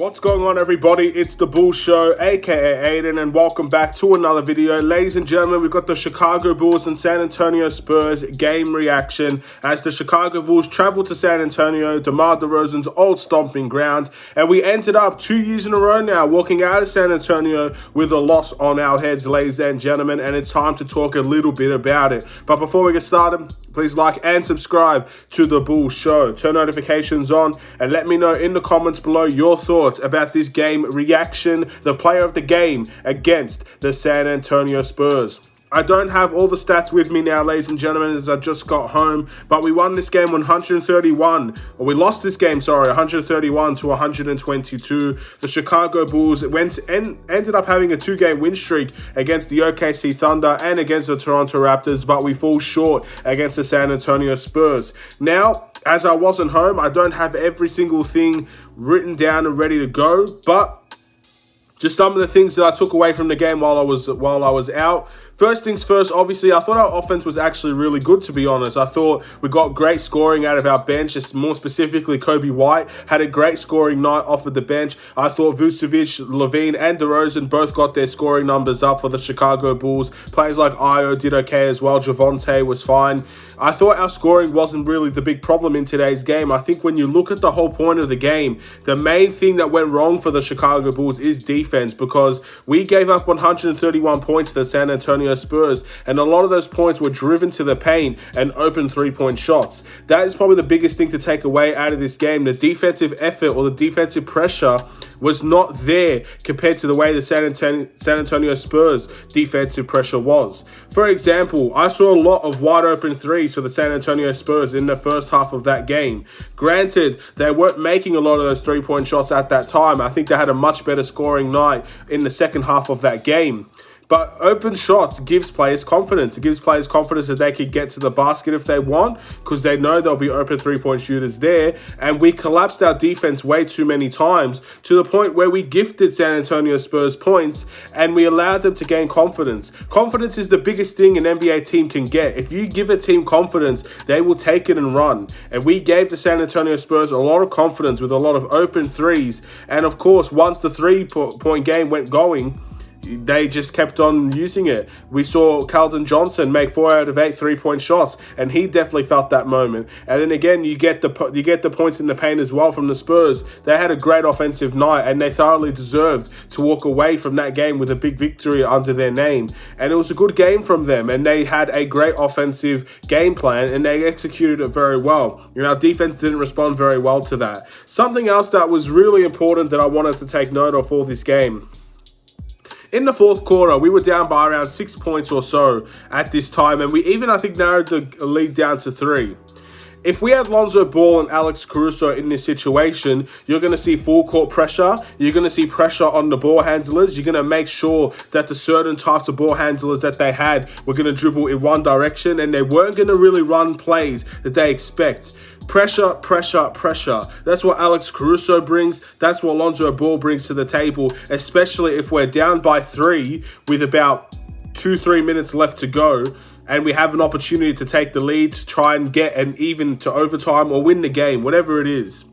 What's going on, everybody? It's the Bulls Show, aka Aidan, and welcome back to another video. Ladies and gentlemen, we've got the Chicago Bulls and San Antonio Spurs game reaction as the Chicago Bulls travel to San Antonio, DeMar DeRozan's old stomping ground, and we ended up 2 years in a row now walking out of San Antonio with a loss on our heads, ladies and gentlemen, and it's time to talk a little bit about it. But before we get started, please like and subscribe to the Bulls Show. Turn notifications on and let me know in the comments below your thoughts about this game reaction, the player of the game against the San Antonio Spurs. I don't have all the stats with me now, ladies and gentlemen, as I just got home, but we won this game 131 to 122. The Chicago Bulls ended up having a 2-game win streak against the OKC Thunder and against the Toronto Raptors, but we fall short against the San Antonio Spurs. Now, as I wasn't home, I don't have every single thing written down and ready to go, but just some of the things that I took away from the game while I was out. First things first, obviously, I thought our offense was actually really good, to be honest. I thought we got great scoring out of our bench. Just more specifically, Kobe White had a great scoring night off of the bench. I thought Vucevic, Lavine, and DeRozan both got their scoring numbers up for the Chicago Bulls. Players like Io did okay as well. Javonte was fine. I thought our scoring wasn't really the big problem in today's game. I think when you look at the whole point of the game, the main thing that went wrong for the Chicago Bulls is defense, because we gave up 131 points to the San Antonio Spurs, and a lot of those points were driven to the paint and open three-point shots. That is probably the biggest thing to take away out of this game. The defensive effort or the defensive pressure was not there compared to the way the San Antonio Spurs defensive pressure was. For example, I saw a lot of wide open threes for the San Antonio Spurs in the first half of that game. Granted, they weren't making a lot of those three-point shots at that time. I think they had a much better scoring night in the second half of that game. But open shots gives players confidence. It gives players confidence that they could get to the basket if they want, because they know there'll be open three-point shooters there. And we collapsed our defense way too many times to the point where we gifted San Antonio Spurs points and we allowed them to gain confidence. Confidence is the biggest thing an NBA team can get. If you give a team confidence, they will take it and run. And we gave the San Antonio Spurs a lot of confidence with a lot of open threes. And of course, once the three-point game went going, they just kept on using it. We saw Keldon Johnson make 4 out of 8 three-point shots, and he definitely felt that moment. And then again, you get the points in the paint as well from the Spurs. They had a great offensive night, and they thoroughly deserved to walk away from that game with a big victory under their name. And it was a good game from them, and they had a great offensive game plan, and they executed it very well. You know, our defense didn't respond very well to that. Something else that was really important that I wanted to take note of for this game. In the fourth quarter, we were down by around 6 points or so at this time, and we even, I think, narrowed the lead down to 3. If we had Lonzo Ball and Alex Caruso in this situation, you're going to see full court pressure. You're going to see pressure on the ball handlers. You're going to make sure that the certain types of ball handlers that they had were going to dribble in one direction, and they weren't going to really run plays that they expect. Pressure, pressure, pressure. That's what Alex Caruso brings. That's what Lonzo Ball brings to the table, especially if we're down by 3 with about 2-3 minutes left to go, and we have an opportunity to take the lead to try and get an even to overtime or win the game, whatever it is.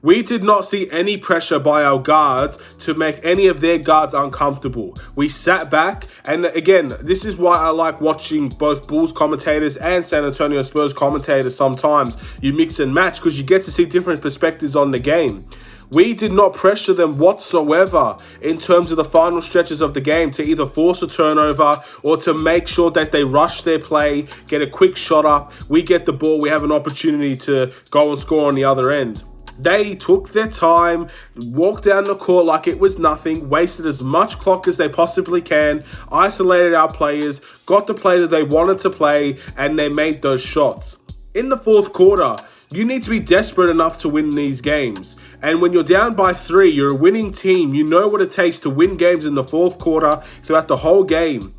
We did not see any pressure by our guards to make any of their guards uncomfortable. We sat back, and again, this is why I like watching both Bulls commentators and San Antonio Spurs commentators sometimes. You mix and match because you get to see different perspectives on the game. We did not pressure them whatsoever in terms of the final stretches of the game to either force a turnover or to make sure that they rush their play, get a quick shot up. We get the ball, we have an opportunity to go and score on the other end. They took their time, walked down the court like it was nothing, wasted as much clock as they possibly can, isolated our players, got the play that they wanted to play, and they made those shots. In the fourth quarter, you need to be desperate enough to win these games. And when you're down by 3, you're a winning team. You know what it takes to win games in the fourth quarter throughout the whole game.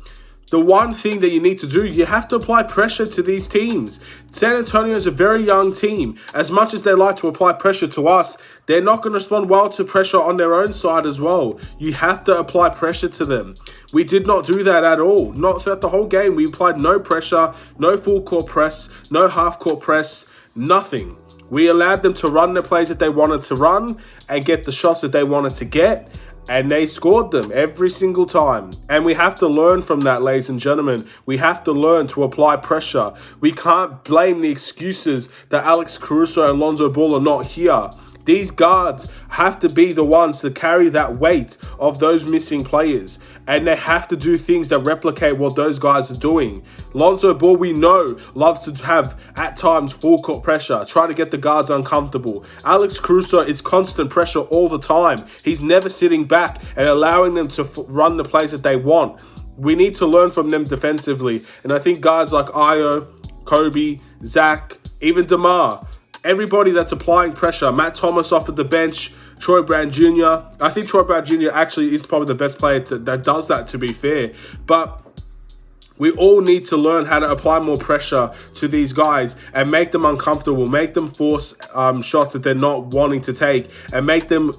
The one thing that you need to do, you have to apply pressure to these teams. San Antonio is a very young team. As much as they like to apply pressure to us, they're not going to respond well to pressure on their own side as well. You have to apply pressure to them. We did not do that at all. Not throughout the whole game. We applied no pressure, no full court press, no half court press, nothing. We allowed them to run the plays that they wanted to run and get the shots that they wanted to get. And they scored them every single time. And we have to learn from that, ladies and gentlemen. We have to learn to apply pressure. We can't blame the excuses that Alex Caruso and Lonzo Ball are not here. These guards have to be the ones to carry that weight of those missing players. And they have to do things that replicate what those guys are doing. Lonzo Ball, we know, loves to have, at times, full court pressure, try to get the guards uncomfortable. Alex Caruso is constant pressure all the time. He's never sitting back and allowing them to run the plays that they want. We need to learn from them defensively. And I think guys like Io, Kobe, Zach, even DeMar, everybody that's applying pressure, Matt Thomas off at the bench, Troy Brown Jr. I think Troy Brown Jr. actually is probably the best player that does that, to be fair. But we all need to learn how to apply more pressure to these guys and make them uncomfortable, make them force shots that they're not wanting to take, and make them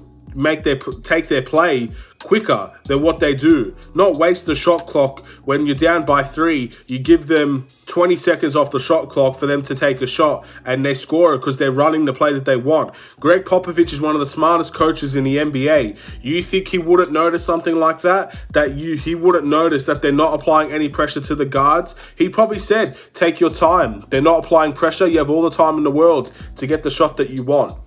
take their play quicker than what they do. Not waste the shot clock. When you're down by 3, you give them 20 seconds off the shot clock for them to take a shot, and they score it because they're running the play that they want. Greg Popovich is one of the smartest coaches in the NBA. You think he wouldn't notice something like that? He wouldn't notice that they're not applying any pressure to the guards? He probably said, take your time. They're not applying pressure. You have all the time in the world to get the shot that you want.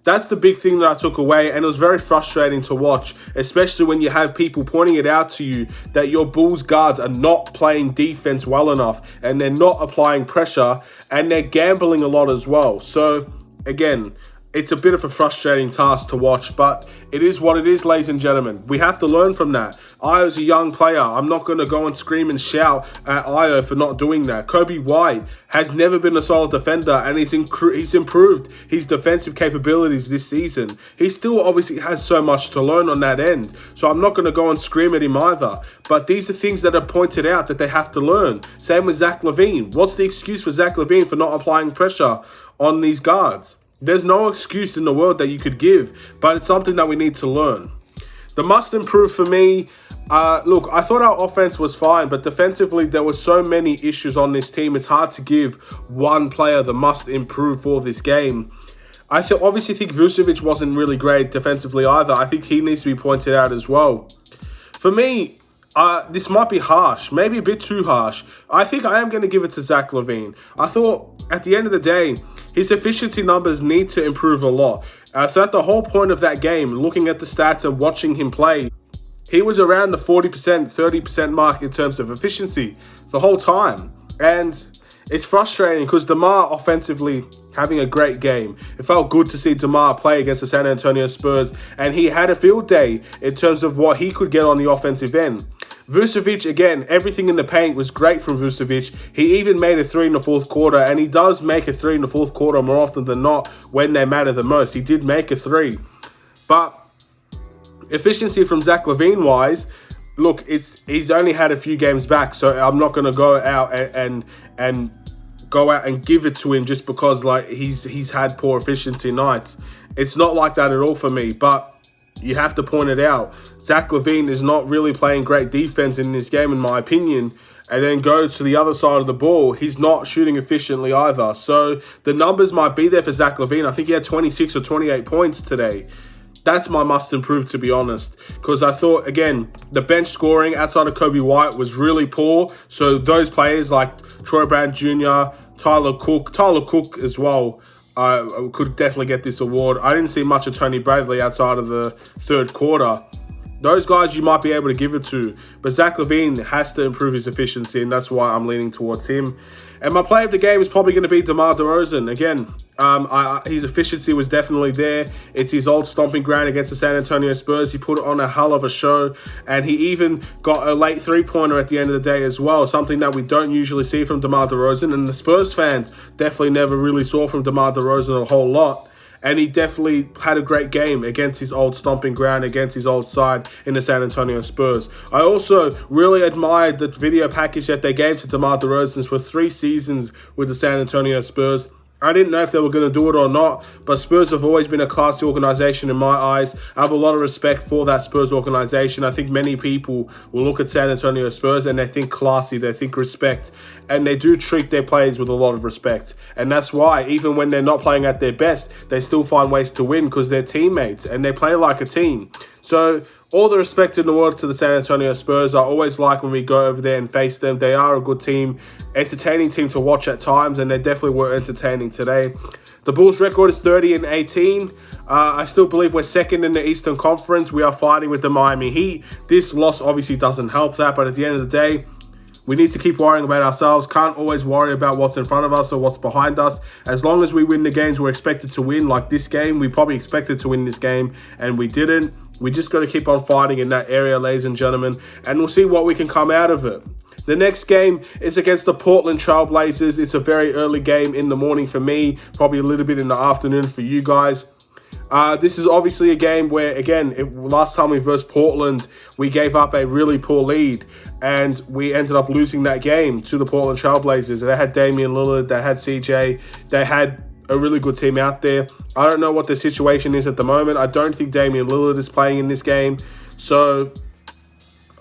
That's the big thing that I took away, and it was very frustrating to watch, especially when you have people pointing it out to you that your Bulls guards are not playing defense well enough, and they're not applying pressure, and they're gambling a lot as well. So, again, it's a bit of a frustrating task to watch, but it is what it is, ladies and gentlemen. We have to learn from that. Io's a young player. I'm not going to go and scream and shout at Io for not doing that. Kobe White has never been a solid defender, and he's improved his defensive capabilities this season. He still obviously has so much to learn on that end, so I'm not going to go and scream at him either. But these are things that are pointed out that they have to learn. Same with Zach Lavine. What's the excuse for Zach Lavine for not applying pressure on these guards? There's no excuse in the world that you could give, but it's something that we need to learn. The must improve for me, look, I thought our offense was fine, but defensively there were so many issues on this team. It's hard to give one player the must improve for this game. I obviously think Vucevic wasn't really great defensively either. I think he needs to be pointed out as well. For me, this might be harsh, maybe a bit too harsh. I think I am going to give it to Zach Lavine. I thought at the end of the day, his efficiency numbers need to improve a lot. Throughout the whole point of that game, looking at the stats and watching him play, he was around the 40%, 30% mark in terms of efficiency the whole time. And it's frustrating because DeMar offensively having a great game. It felt good to see DeMar play against the San Antonio Spurs, and he had a field day in terms of what he could get on the offensive end. Vucevic, again, everything in the paint was great from Vucevic. He even made a 3 in the fourth quarter, and he does make a 3 in the fourth quarter more often than not when they matter the most. He did make a 3. But efficiency from Zach Lavine wise, look, he's only had a few games back, so I'm not going to go out and go out and give it to him just because like he's had poor efficiency nights. It's not like that at all for me, but you have to point it out. Zach Lavine is not really playing great defense in this game, in my opinion. And then goes to the other side of the ball. He's not shooting efficiently either. So the numbers might be there for Zach Lavine. I think he had 26 or 28 points today. That's my must improve, to be honest. Because I thought, again, the bench scoring outside of Kobe White was really poor. So those players like Troy Brown Jr., Tyler Cook as well, could definitely get this award. I didn't see much of Tony Bradley outside of the third quarter. Those guys you might be able to give it to. But Zach Lavine has to improve his efficiency, and that's why I'm leaning towards him. And my play of the game is probably going to be DeMar DeRozan. Again, his efficiency was definitely there. It's his old stomping ground against the San Antonio Spurs. He put on a hell of a show, and he even got a late three-pointer at the end of the day as well, something that we don't usually see from DeMar DeRozan, and the Spurs fans definitely never really saw from DeMar DeRozan a whole lot. And he definitely had a great game against his old stomping ground, against his old side in the San Antonio Spurs. I also really admired the video package that they gave to DeMar DeRozan for 3 seasons with the San Antonio Spurs. I didn't know if they were going to do it or not, but Spurs have always been a classy organization in my eyes. I have a lot of respect for that Spurs organization. I think many people will look at San Antonio Spurs and they think classy, they think respect, and they do treat their players with a lot of respect. And that's why, even when they're not playing at their best, they still find ways to win because they're teammates and they play like a team. So all the respect in the world to the San Antonio Spurs. I always like when we go over there and face them. They are a good team, entertaining team to watch at times, and they definitely were entertaining today. The Bulls' record is 30-18. I still believe we're second in the Eastern Conference. We are fighting with the Miami Heat. This loss obviously doesn't help that, but at the end of the day, we need to keep worrying about ourselves. Can't always worry about what's in front of us or what's behind us. As long as we win the games we're expected to win, like this game, we probably expected to win this game, and we didn't. We just got to keep on fighting in that area, ladies and gentlemen, and we'll see what we can come out of it. The next game is against the Portland Trailblazers. It's a very early game in the morning for me, probably a little bit in the afternoon for you guys. This is obviously a game where, again, last time we versed Portland, we gave up a really poor lead, and we ended up losing that game to the Portland Trailblazers. They had Damian Lillard, they had CJ, they had a really good team out there. I don't know what the situation is at the moment. I don't think Damian Lillard is playing in this game. So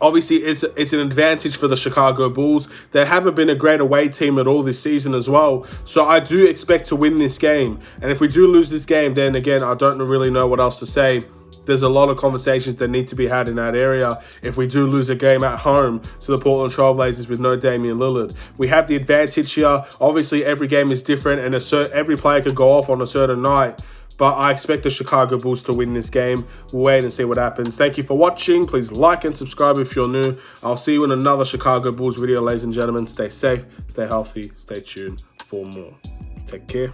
obviously it's an advantage for the Chicago Bulls. They haven't been a great away team at all this season as well. So I do expect to win this game. And if we do lose this game, then again, I don't really know what else to say. There's a lot of conversations that need to be had in that area if we do lose a game at home to the Portland Trailblazers with no Damian Lillard. We have the advantage here. Obviously, every game is different and every player could go off on a certain night. But I expect the Chicago Bulls to win this game. We'll wait and see what happens. Thank you for watching. Please like and subscribe if you're new. I'll see you in another Chicago Bulls video, ladies and gentlemen. Stay safe, stay healthy, stay tuned for more. Take care.